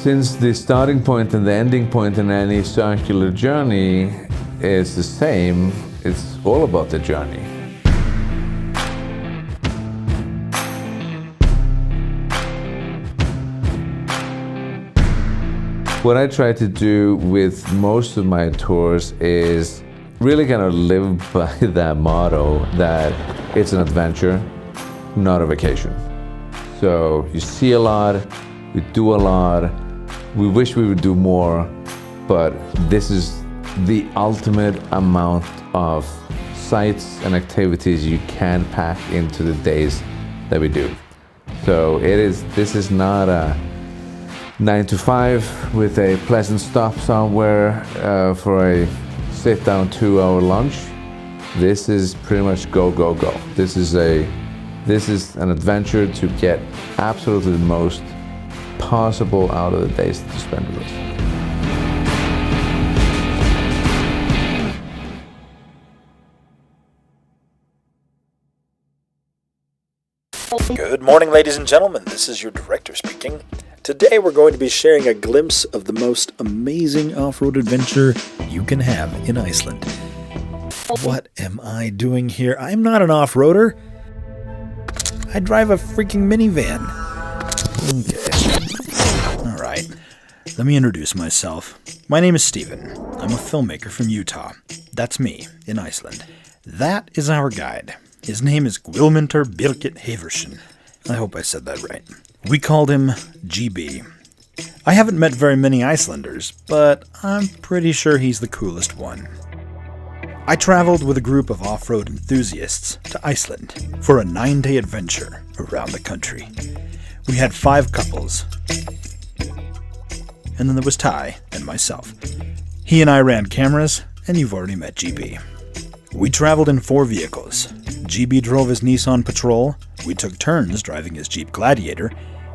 Since the starting point and the ending point in any circular journey is the same, it's all about the journey. What I try to do with most of my tours is really kind of live by that motto that it's an adventure, not a vacation. So you see a lot, we do a lot, we wish we would do more, but this is the ultimate amount of sites and activities you can pack into the days that we do. So this is not a 9 to 5 with a pleasant stop somewhere for a sit-down 2-hour lunch. This is pretty much go, go, go. This is an adventure to get absolutely the most possible out of the days that you spend with us. Good morning, ladies and gentlemen. This is your director speaking. Today we're going to be sharing a glimpse of the most amazing off-road adventure you can have in Iceland. What am I doing here? I'm not an off-roader. I drive a freaking minivan. Okay. Alright. Let me introduce myself. My name is Steven. I'm a filmmaker from Utah. That's me, in Iceland. That is our guide. His name is Guðmundur Birgit Haversen. I hope I said that right. We called him GB. I haven't met very many Icelanders, but I'm pretty sure he's the coolest one. I traveled with a group of off-road enthusiasts to Iceland for a 9-day adventure around the country. We had 5 couples, and then there was Ty and myself. He and I ran cameras, and you've already met GB. We traveled in 4 vehicles. GB drove his Nissan Patrol, we took turns driving his Jeep Gladiator,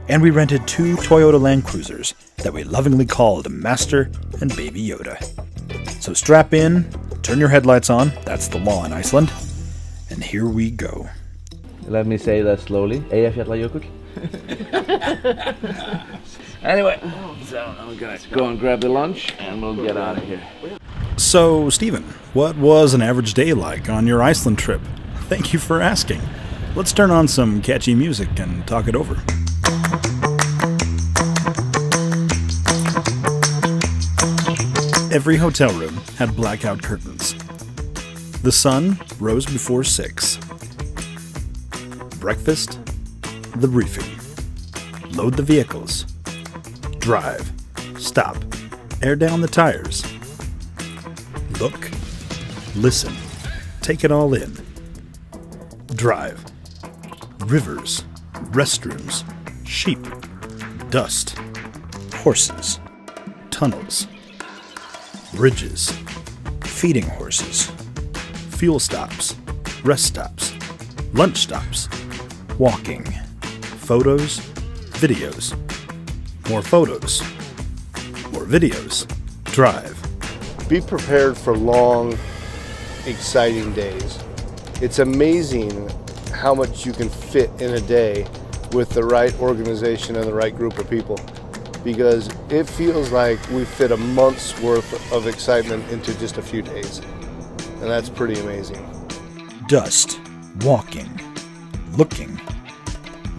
and we rented 2 Toyota Land Cruisers that we lovingly called Master and Baby Yoda. So strap in, turn your headlights on, that's the law in Iceland, and here we go. Let me say that slowly. Eyjafjallajökull. Anyway, so I'm gonna go and grab the lunch and we'll get out of here. So, Steven, what was an average day like on your Iceland trip? Thank you for asking. Let's turn on some catchy music and talk it over. Every hotel room had blackout curtains. The sun rose before 6. Breakfast, the briefing. Load the vehicles. Drive. Stop. Air down the tires. Look. Listen. Take it all in. Drive. Rivers. Restrooms. Sheep. Dust. Horses. Tunnels. Bridges. Feeding horses. Fuel stops. Rest stops. Lunch stops. Walking. Photos. Videos. More photos. More videos. Drive. Be prepared for long, exciting days. It's amazing how much you can fit in a day with the right organization and the right group of people, because it feels like we fit a month's worth of excitement into just a few days, and that's pretty amazing. Dust. Walking. Looking.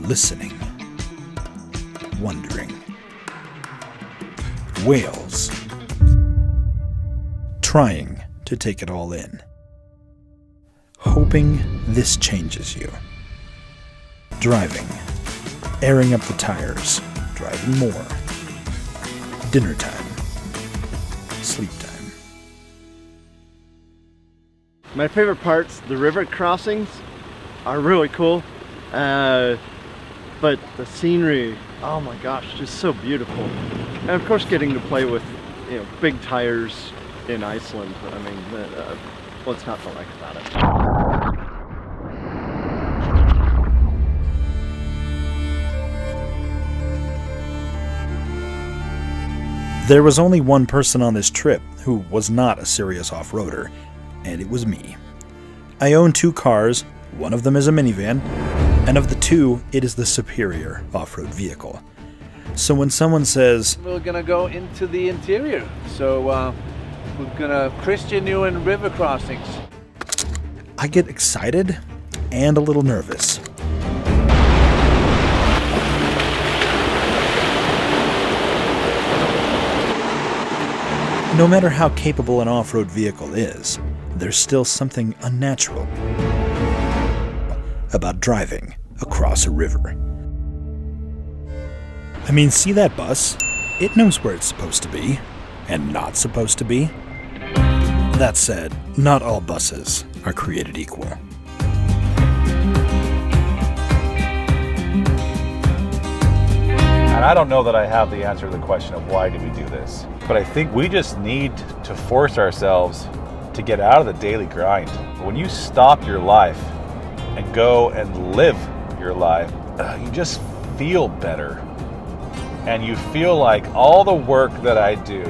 Listening. Wondering. Whales. Trying to take it all in. Hoping this changes you. Driving. Airing up the tires. Driving more. Dinner time. Sleep time. My favorite parts, the river crossings, are really cool. But the scenery, oh my gosh, just so beautiful. And of course getting to play with, big tires in Iceland. I mean, what's not to like about it? There was only one person on this trip who was not a serious off-roader, and it was me. I own 2 cars, one of them is a minivan, and of the 2, it is the superior off-road vehicle. So when someone says, We're gonna go into the interior. So we're gonna Christian you in river crossings. I get excited and a little nervous. No matter how capable an off-road vehicle is, there's still something unnatural about driving across a river. I mean, see that bus? It knows where it's supposed to be, and not supposed to be. That said, not all buses are created equal. And I don't know that I have the answer to the question of why do we do this, but I think we just need to force ourselves to get out of the daily grind. When you stop your life and go and live your life, you just feel better. And you feel like all the work that I do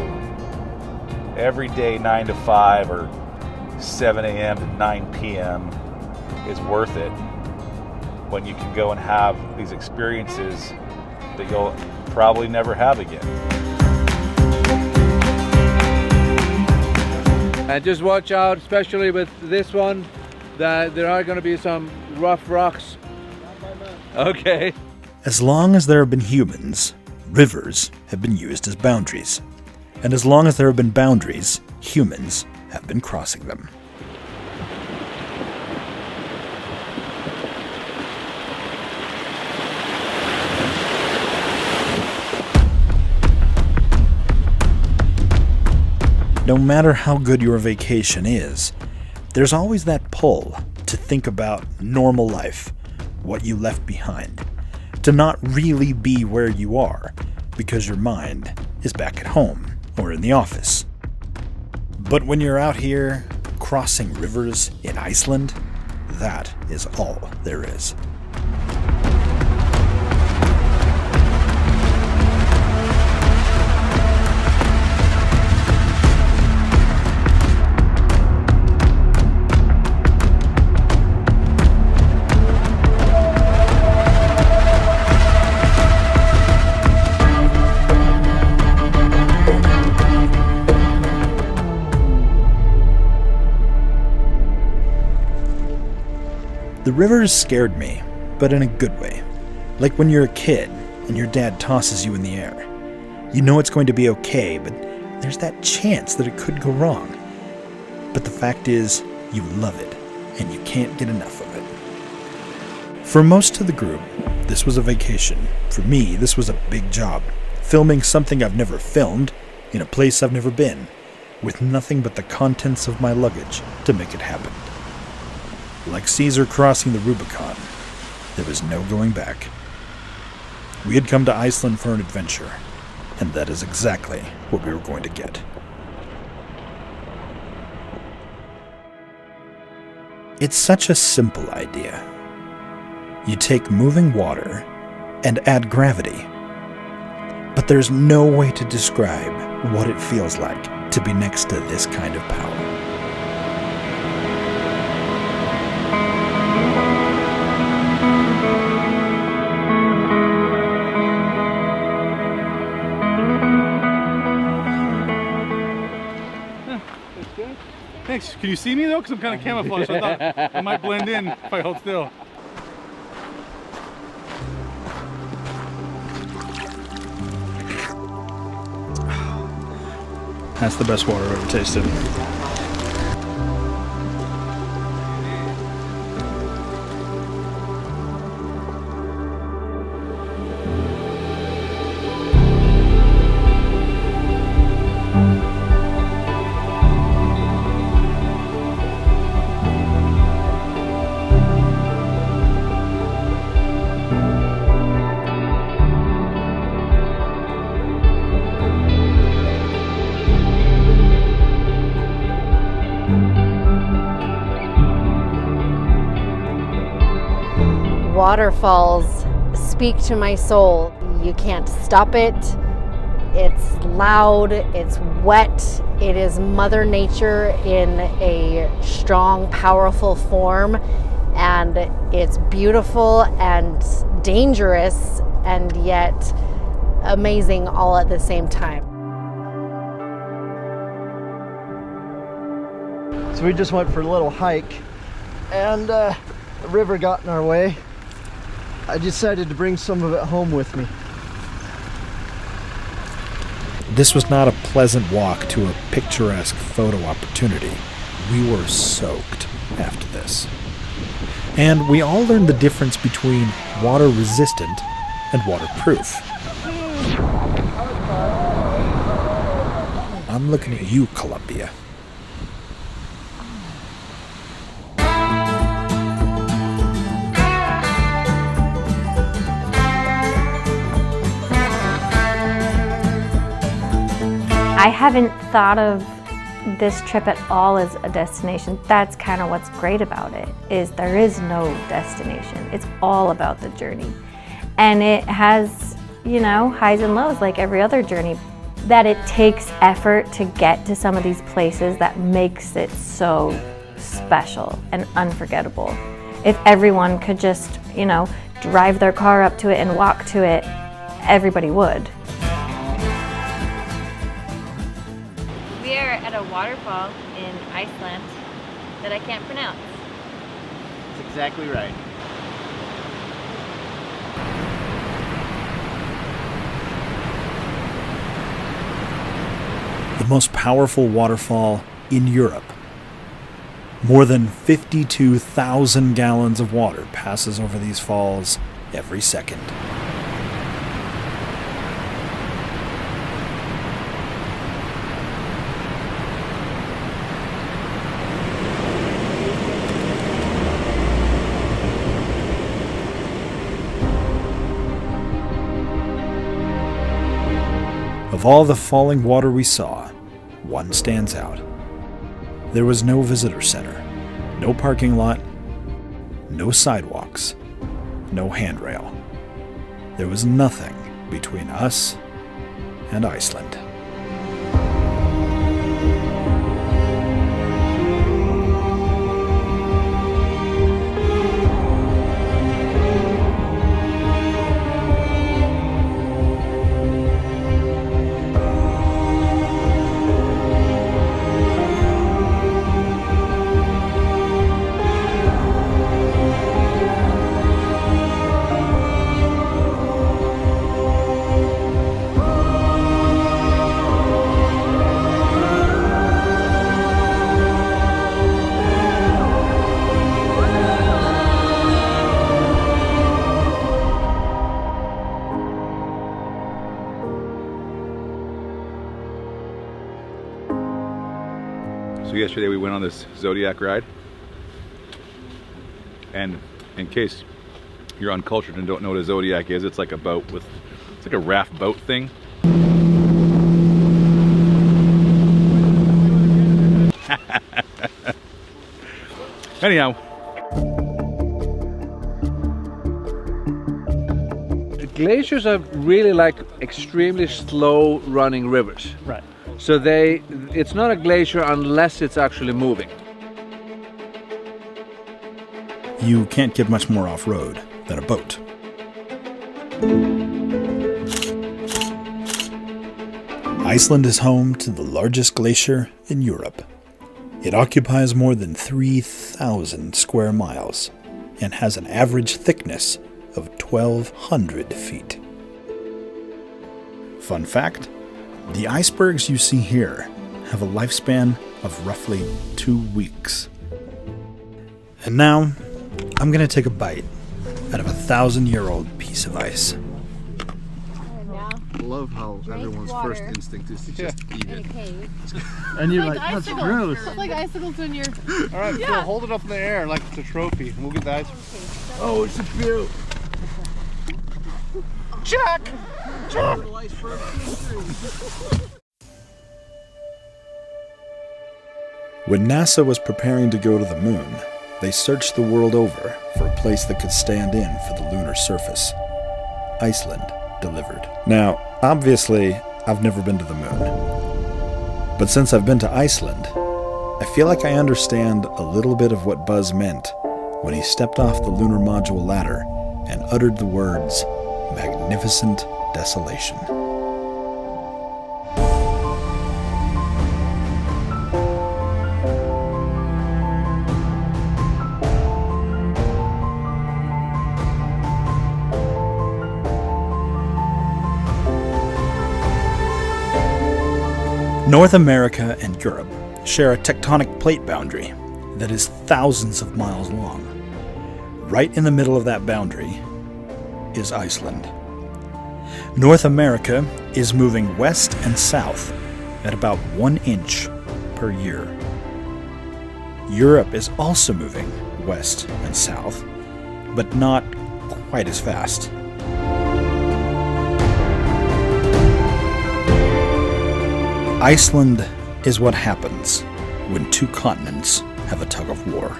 every day, 9 to 5 or 7 a.m. to 9 p.m. is worth it when you can go and have these experiences that you'll probably never have again. And just watch out, especially with this one, that there are going to be some rough rocks. Okay. As long as there have been humans, rivers have been used as boundaries. And as long as there have been boundaries, humans have been crossing them. No matter how good your vacation is, there's always that pull to think about normal life, what you left behind, to not really be where you are because your mind is back at home or in the office. But when you're out here crossing rivers in Iceland, that is all there is. The rivers scared me, but in a good way. Like when you're a kid and your dad tosses you in the air. You know it's going to be okay, but there's that chance that it could go wrong. But the fact is, you love it, and you can't get enough of it. For most of the group, this was a vacation. For me, this was a big job. Filming something I've never filmed, in a place I've never been, with nothing but the contents of my luggage to make it happen. Like Caesar crossing the Rubicon, there was no going back. We had come to Iceland for an adventure, and that is exactly what we were going to get. It's such a simple idea. You take moving water and add gravity, but there's no way to describe what it feels like to be next to this kind of power. Thanks. Can you see me though? Because I'm kind of camouflaged. So I thought I might blend in if I hold still. That's the best water I've ever tasted. Waterfalls speak to my soul. You can't stop it. It's loud, it's wet. It is Mother Nature in a strong, powerful form. And it's beautiful and dangerous, and yet amazing all at the same time. So we just went for a little hike, and the river got in our way. I decided to bring some of it home with me. This was not a pleasant walk to a picturesque photo opportunity. We were soaked after this. And we all learned the difference between water-resistant and waterproof. I'm looking at you, Columbia. I haven't thought of this trip at all as a destination. That's kind of what's great about it, is there is no destination. It's all about the journey. And it has, you know, highs and lows like every other journey. That it takes effort to get to some of these places that makes it so special and unforgettable. If everyone could just, you know, drive their car up to it and walk to it, everybody would. We are at a waterfall in Iceland that I can't pronounce. That's exactly right. The most powerful waterfall in Europe. More than 52,000 gallons of water passes over these falls every second. Of all the falling water we saw, one stands out. There was no visitor center, no parking lot, no sidewalks, no handrail. There was nothing between us and Iceland. So yesterday we went on this Zodiac ride, and in case you're uncultured and don't know what a Zodiac is, it's like a boat with, it's like a raft boat thing. Anyhow. Glaciers are really like extremely slow running rivers. Right. So it's not a glacier unless it's actually moving. You can't get much more off-road than a boat. Iceland is home to the largest glacier in Europe. It occupies more than 3,000 square miles and has an average thickness of 1,200 feet. Fun fact, the icebergs you see here have a lifespan of roughly 2 weeks. And now, I'm going to take a bite out of a 1,000-year-old piece of ice. I love how everyone's first instinct is to just eat it. And you're like, that's gross. It's like icicles when you're... All right, Phil, hold it up in the air like it's a trophy, and we'll get the ice. Oh, it's a bill. Check! Check! When NASA was preparing to go to the moon, they searched the world over for a place that could stand in for the lunar surface. Iceland delivered. Now, obviously, I've never been to the moon. But since I've been to Iceland, I feel like I understand a little bit of what Buzz meant when he stepped off the lunar module ladder and uttered the words, "magnificent desolation. North America and Europe share a tectonic plate boundary that is thousands of miles long. Right in the middle of that boundary is Iceland. North America is moving west and south at about 1 inch per year. Europe is also moving west and south, but not quite as fast. Iceland is what happens when two continents have a tug of war.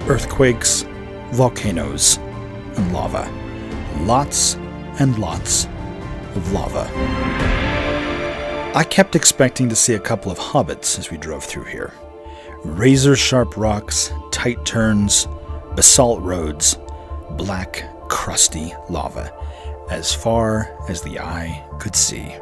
Earthquakes, volcanoes, and lava. Lots and lots of lava. I kept expecting to see a couple of hobbits as we drove through here. Razor-sharp rocks, tight turns, basalt roads, black, crusty lava, as far as the eye could see.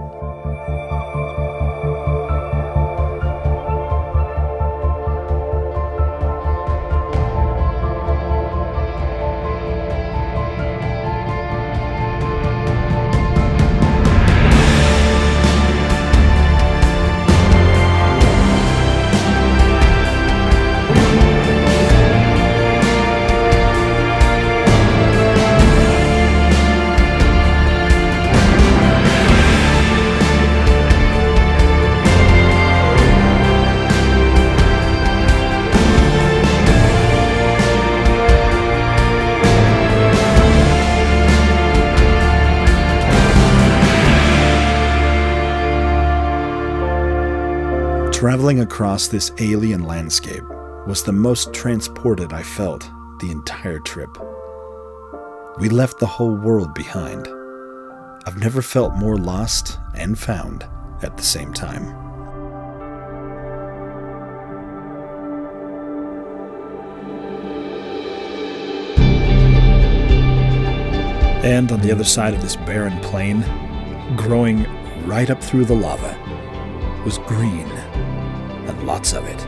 Traveling across this alien landscape was the most transported I felt the entire trip. We left the whole world behind. I've never felt more lost and found at the same time. And on the other side of this barren plain, growing right up through the lava, was green, and lots of it.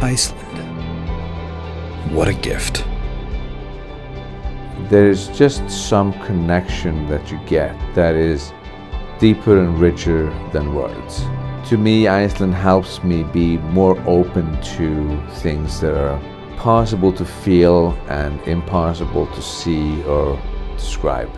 Iceland. What a gift. There's just some connection that you get that is deeper and richer than words. To me, Iceland helps me be more open to things that are possible to feel and impossible to see or describe.